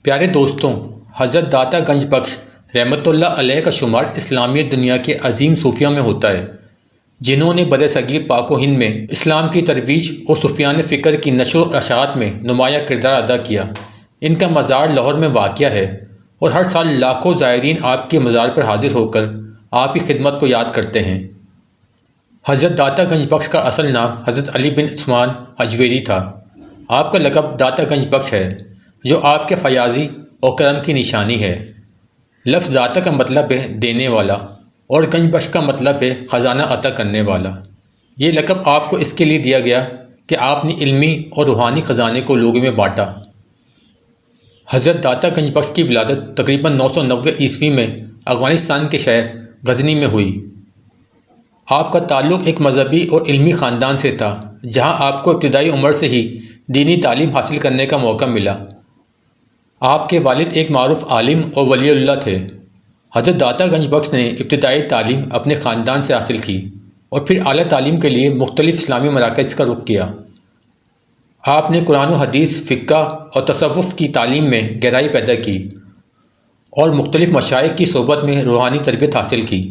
پیارے دوستوں، حضرت داتا گنج بخش رحمۃ اللہ علیہ کا شمار اسلامی دنیا کے عظیم صوفیہ میں ہوتا ہے، جنہوں نے بر صغیر پاک و ہند میں اسلام کی ترویج اور صوفیانہ فکر کی نشر و اشاعت میں نمایاں کردار ادا کیا۔ ان کا مزار لاہور میں واقع ہے اور ہر سال لاکھوں زائرین آپ کے مزار پر حاضر ہو کر آپ کی خدمت کو یاد کرتے ہیں۔ حضرت داتا گنج بخش کا اصل نام حضرت علی بن عثمان حجویری تھا۔ آپ کا لقب داتا گنج بخش ہے، جو آپ کے فیاضی اور کرم کی نشانی ہے۔ لفظ داتا کا مطلب ہے دینے والا اور گنج بخش کا مطلب ہے خزانہ عطا کرنے والا۔ یہ لقب آپ کو اس کے لیے دیا گیا کہ آپ نے علمی اور روحانی خزانے کو لوگوں میں بانٹا۔ حضرت داتا گنج بخش کی ولادت تقریباً 990 عیسوی میں افغانستان کے شہر غزنی میں ہوئی۔ آپ کا تعلق ایک مذہبی اور علمی خاندان سے تھا، جہاں آپ کو ابتدائی عمر سے ہی دینی تعلیم حاصل کرنے کا موقع ملا۔ آپ کے والد ایک معروف عالم اور ولی اللہ تھے۔ حضرت داتا گنج بخش نے ابتدائی تعلیم اپنے خاندان سے حاصل کی اور پھر اعلیٰ تعلیم کے لیے مختلف اسلامی مراکز کا رخ کیا۔ آپ نے قرآن و حدیث، فقہ اور تصوف کی تعلیم میں گہرائی پیدا کی اور مختلف مشائخ کی صحبت میں روحانی تربیت حاصل کی۔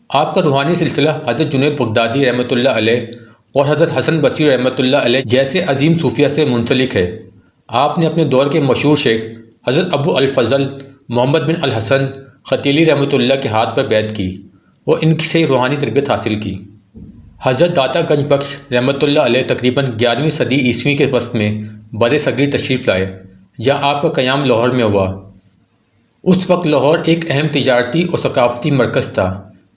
آپ کا روحانی سلسلہ حضرت جنید بغدادی رحمۃ اللہ علیہ اور حضرت حسن بصری رحمۃ اللہ علیہ جیسے عظیم صوفیہ سے منسلک ہے۔ آپ نے اپنے دور کے مشہور شیخ حضرت ابو الفضل محمد بن الحسن ختیلی رحمۃ اللہ کے ہاتھ پر بیعت کی اور ان سے روحانی تربیت حاصل کی۔ حضرت داتا گنج بخش رحمۃ اللہ علیہ تقریباً 11ویں صدی عیسوی کے وسط میں بر صغیر تشریف لائے، جہاں آپ کا قیام لاہور میں ہوا۔ اس وقت لاہور ایک اہم تجارتی اور ثقافتی مرکز تھا،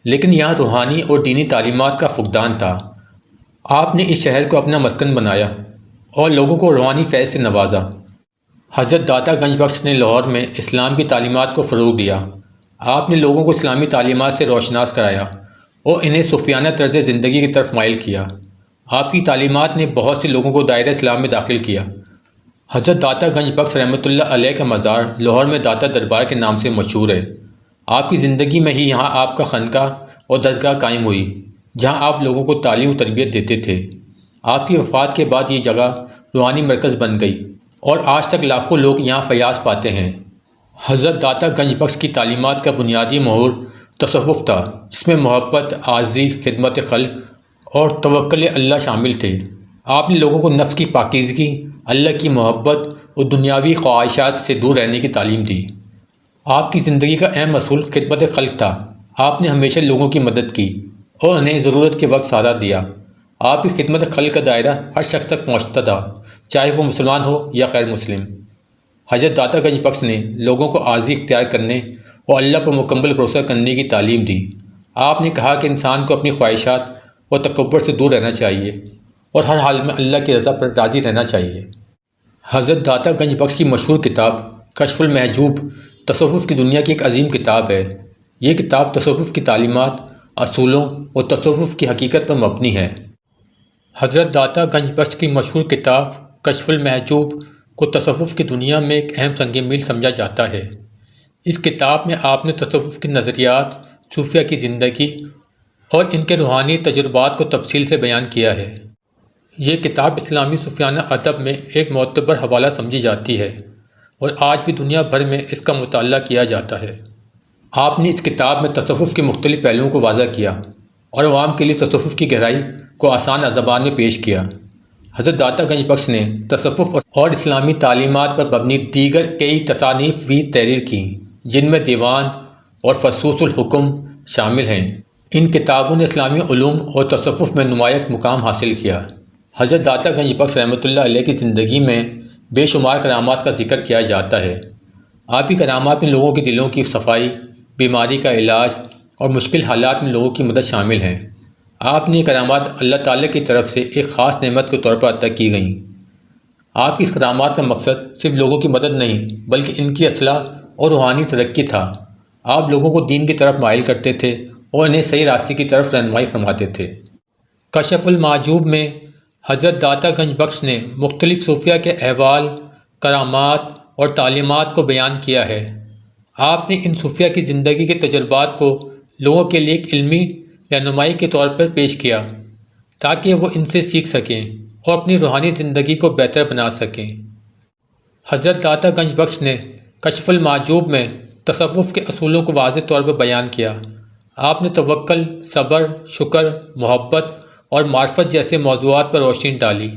لیکن یہاں روحانی اور دینی تعلیمات کا فقدان تھا۔ آپ نے اس شہر کو اپنا مسکن بنایا اور لوگوں کو روحانی فیض سے نوازا۔ حضرت داتا گنج بخش نے لاہور میں اسلام کی تعلیمات کو فروغ دیا۔ آپ نے لوگوں کو اسلامی تعلیمات سے روشناس کرایا اور انہیں صوفیانہ طرز زندگی کی طرف مائل کیا۔ آپ کی تعلیمات نے بہت سے لوگوں کو دائرہ اسلام میں داخل کیا۔ حضرت داتا گنج بخش رحمۃ اللہ علیہ کا مزار لاہور میں داتا دربار کے نام سے مشہور ہے۔ آپ کی زندگی میں ہی یہاں آپ کا خانقاہ اور درگاہ قائم ہوئی، جہاں آپ لوگوں کو تعلیم و تربیت دیتے تھے۔ آپ کی وفات کے بعد یہ جگہ روحانی مرکز بن گئی اور آج تک لاکھوں لوگ یہاں فیاض پاتے ہیں۔ حضرت داتا گنج بخش کی تعلیمات کا بنیادی محور تصوف تھا، جس میں محبت، عاجزی، خدمت خلق اور توکل اللہ شامل تھے۔ آپ نے لوگوں کو نفس کی پاکیزگی، اللہ کی محبت اور دنیاوی خواہشات سے دور رہنے کی تعلیم دی۔ آپ کی زندگی کا اہم اصول خدمت خلق تھا۔ آپ نے ہمیشہ لوگوں کی مدد کی اور انہیں ضرورت کے وقت سہارا دیا۔ آپ کی خدمت خلق کا دائرہ ہر شخص تک پہنچتا تھا، چاہے وہ مسلمان ہو یا غیر مسلم۔ حضرت داتا گنج بخش نے لوگوں کو عاجزی اختیار کرنے اور اللہ پر مکمل بھروسہ کرنے کی تعلیم دی۔ آپ نے کہا کہ انسان کو اپنی خواہشات اور تکبر سے دور رہنا چاہیے اور ہر حال میں اللہ کی رضا پر راضی رہنا چاہیے۔ حضرت داتا گنج بخش کی مشہور کتاب کشف المحجوب تصوف کی دنیا کی ایک عظیم کتاب ہے۔ یہ کتاب تصوف کی تعلیمات، اصولوں اور تصوف کی حقیقت پر مبنی ہے۔ حضرت داتا گنج بخش کی مشہور کتاب کشف المحجوب کو تصوف کی دنیا میں ایک اہم سنگ میل سمجھا جاتا ہے۔ اس کتاب میں آپ نے تصوف کے نظریات، صوفیہ کی زندگی اور ان کے روحانی تجربات کو تفصیل سے بیان کیا ہے۔ یہ کتاب اسلامی صوفیانہ ادب میں ایک معتبر حوالہ سمجھی جاتی ہے اور آج بھی دنیا بھر میں اس کا مطالعہ کیا جاتا ہے۔ آپ نے اس کتاب میں تصوف کے مختلف پہلوؤں کو واضح کیا اور عوام کے لیے تصوف کی گہرائی کو آسان زبان میں پیش کیا۔ حضرت داتا گنج بخش نے تصوف اور اسلامی تعلیمات پر مبنی دیگر کئی تصانیف بھی تحریر کیں، جن میں دیوان اور فصوص الحکم شامل ہیں۔ ان کتابوں نے اسلامی علوم اور تصوف میں نمایاں مقام حاصل کیا۔ حضرت داتا گنج بخش رحمۃ اللہ علیہ کی زندگی میں بے شمار کرامات کا ذکر کیا جاتا ہے۔ آپ کی کرامات میں لوگوں کے دلوں کی صفائی، بیماری کا علاج اور مشکل حالات میں لوگوں کی مدد شامل ہیں۔ آپ نے یہ کرامات اللہ تعالیٰ کی طرف سے ایک خاص نعمت کے طور پر عطا کی گئیں۔ آپ کی اس کرامات کا مقصد صرف لوگوں کی مدد نہیں، بلکہ ان کی اصلاح اور روحانی ترقی تھا۔ آپ لوگوں کو دین کی طرف مائل کرتے تھے اور انہیں صحیح راستے کی طرف رہنمائی فرماتے تھے۔ کشف المحجوب میں حضرت داتا گنج بخش نے مختلف صوفیہ کے احوال، کرامات اور تعلیمات کو بیان کیا ہے۔ آپ نے ان صوفیہ کی زندگی کے تجربات کو لوگوں کے لیے ایک علمی رہنمائی کے طور پر پیش کیا، تاکہ وہ ان سے سیکھ سکیں اور اپنی روحانی زندگی کو بہتر بنا سکیں۔ حضرت داتا گنج بخش نے کشف المعجوب میں تصوف کے اصولوں کو واضح طور پر بیان کیا۔ آپ نے توکل، صبر، شکر، محبت اور معرفت جیسے موضوعات پر روشنی ڈالی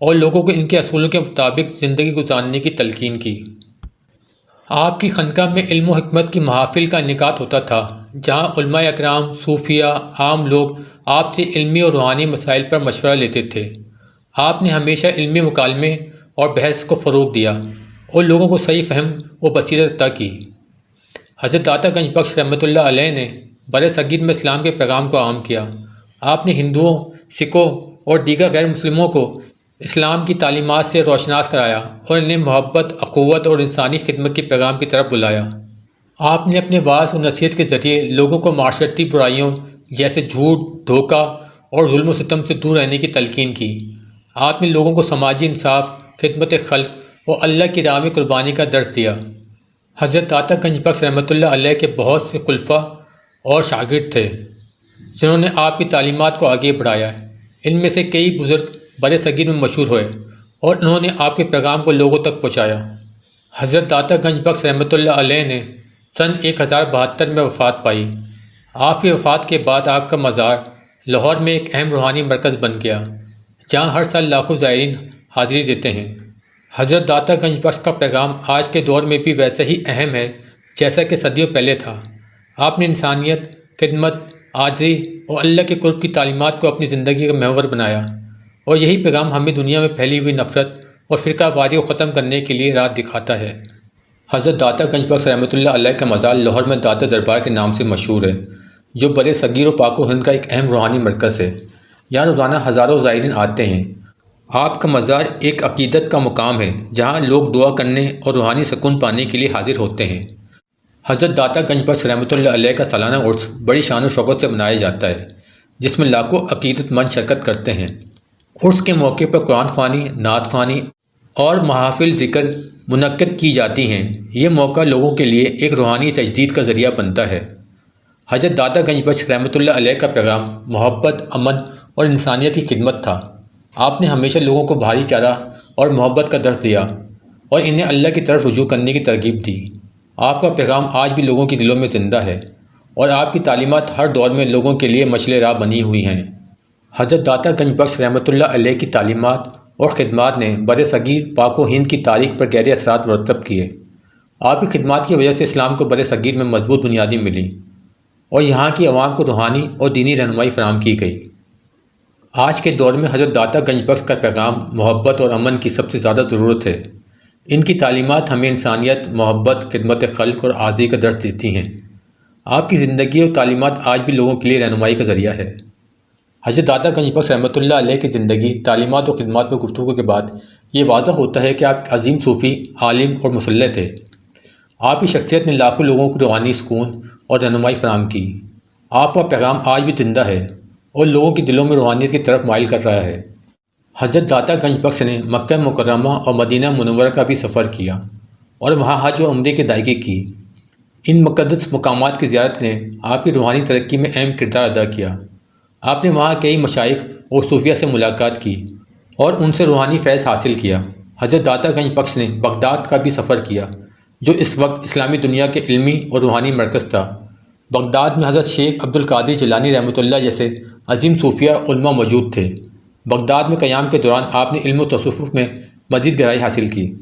اور لوگوں کو ان کے اصولوں کے مطابق زندگی گزارنے کی تلقین کی۔ آپ کی خانقاہ میں علم و حکمت کی محافل کا انعقاد ہوتا تھا، جہاں علماء اکرام، صوفیاء، عام لوگ آپ سے علمی اور روحانی مسائل پر مشورہ لیتے تھے۔ آپ نے ہمیشہ علمی مکالمے اور بحث کو فروغ دیا اور لوگوں کو صحیح فہم و بصیرت عطا کی۔ حضرت داتا گنج بخش رحمۃ اللہ علیہ نے بر صغیر میں اسلام کے پیغام کو عام کیا۔ آپ نے ہندوؤں، سکھوں اور دیگر غیر مسلموں کو اسلام کی تعلیمات سے روشناس کرایا اور انہیں محبت، اخوت اور انسانی خدمت کے پیغام کی طرف بلایا۔ آپ نے اپنے وعظ و نصیحت کے ذریعے لوگوں کو معاشرتی برائیوں جیسے جھوٹ، دھوکہ اور ظلم و ستم سے دور رہنے کی تلقین کی۔ آپ نے لوگوں کو سماجی انصاف، خدمت خلق اور اللہ کی راہ میں قربانی کا درس دیا۔ حضرت داتا گنج بخش رحمۃ اللہ علیہ کے بہت سے خلفاء اور شاگرد تھے جنہوں نے آپ کی تعلیمات کو آگے بڑھایا۔ ان میں سے کئی بزرگ بر صغیر میں مشہور ہوئے اور انہوں نے آپ کے پیغام کو لوگوں تک پہنچایا۔ حضرت داتا گنج بخش رحمۃ اللہ علیہ نے سن 1072 میں وفات پائی۔ آپ کی وفات کے بعد آپ کا مزار لاہور میں ایک اہم روحانی مرکز بن گیا، جہاں ہر سال لاکھوں زائرین حاضری دیتے ہیں۔ حضرت داتا گنج بخش کا پیغام آج کے دور میں بھی ویسا ہی اہم ہے جیسا کہ صدیوں پہلے تھا۔ آپ نے انسانیت، خدمت، عاجزی اور اللہ کے قرب کی تعلیمات کو اپنی زندگی کا محور بنایا، اور یہی پیغام ہمیں دنیا میں پھیلی ہوئی نفرت اور فرقہ واری کو ختم کرنے کے لیے راہ دکھاتا ہے۔ حضرت داتا گنج بخش رحمۃ اللہ علیہ کا مزار لاہور میں داتا دربار کے نام سے مشہور ہے، جو بر صغیر و پاک و ہند کا ایک اہم روحانی مرکز ہے۔ یہاں روزانہ ہزاروں زائرین آتے ہیں۔ آپ کا مزار ایک عقیدت کا مقام ہے جہاں لوگ دعا کرنے اور روحانی سکون پانے کے لیے حاضر ہوتے ہیں۔ حضرت داتا گنج بخش رحمۃ اللہ علیہ کا سالانہ عرس بڑی شان و شوکت سے منایا جاتا ہے، جس میں لاکھوں عقیدت مند شرکت کرتے ہیں۔ عرس کے موقع پر قرآن خوانی، نعت خوانی اور محافل ذکر منعقد کی جاتی ہیں۔ یہ موقع لوگوں کے لیے ایک روحانی تجدید کا ذریعہ بنتا ہے۔ حضرت داتا گنج بخش رحمۃ اللہ علیہ کا پیغام محبت، امن اور انسانیت کی خدمت تھا۔ آپ نے ہمیشہ لوگوں کو بھائی چارہ اور محبت کا درس دیا اور انہیں اللہ کی طرف رجوع کرنے کی ترغیب دی۔ آپ کا پیغام آج بھی لوگوں کے دلوں میں زندہ ہے اور آپ کی تعلیمات ہر دور میں لوگوں کے لیے مشعل راہ بنی ہوئی ہیں۔ حضرت داتا گنج بخش رحمۃ اللہ علیہ کی تعلیمات اور خدمات نے بر صغیر، پاک و ہند کی تاریخ پر گہرے اثرات مرتب کیے۔ آپ کی خدمات کی وجہ سے اسلام کو بر صغیر میں مضبوط بنیادیں ملی اور یہاں کی عوام کو روحانی اور دینی رہنمائی فراہم کی گئی۔ آج کے دور میں حضرت داتا گنج بخش کا پیغام محبت اور امن کی سب سے زیادہ ضرورت ہے۔ ان کی تعلیمات ہمیں انسانیت، محبت، خدمت خلق اور عاجزی کا درس دیتی ہیں۔ آپ کی زندگی اور تعلیمات آج بھی لوگوں کے لیے رہنمائی کا ذریعہ ہے۔ حضرت داتا گنج بخش رحمۃ اللہ علیہ کی زندگی، تعلیمات اور خدمات پر گفتگو کے بعد یہ واضح ہوتا ہے کہ آپ ایک عظیم صوفی، عالم اور مصلح تھے۔ آپ کی شخصیت نے لاکھوں لوگوں کو روحانی سکون اور رہنمائی فراہم کی۔ آپ کا پیغام آج بھی زندہ ہے اور لوگوں کے دلوں میں روحانیت کی طرف مائل کر رہا ہے۔ حضرت داتا گنج بخش نے مکہ مکرمہ اور مدینہ منورہ کا بھی سفر کیا اور وہاں حج و عمرے کی ادائیگی کی۔ ان مقدس مقامات کی زیارت نے آپ کی روحانی ترقی میں اہم کردار ادا کیا۔ آپ نے وہاں کئی مشائخ اور صوفیہ سے ملاقات کی اور ان سے روحانی فیض حاصل کیا۔ حضرت داتا گنج بخش نے بغداد کا بھی سفر کیا، جو اس وقت اسلامی دنیا کے علمی اور روحانی مرکز تھا۔ بغداد میں حضرت شیخ عبد القادر جیلانی رحمۃ اللہ جیسے عظیم صوفیہ علماء موجود تھے۔ بغداد میں قیام کے دوران آپ نے علم و تصوف میں مزید گہرائی حاصل کی۔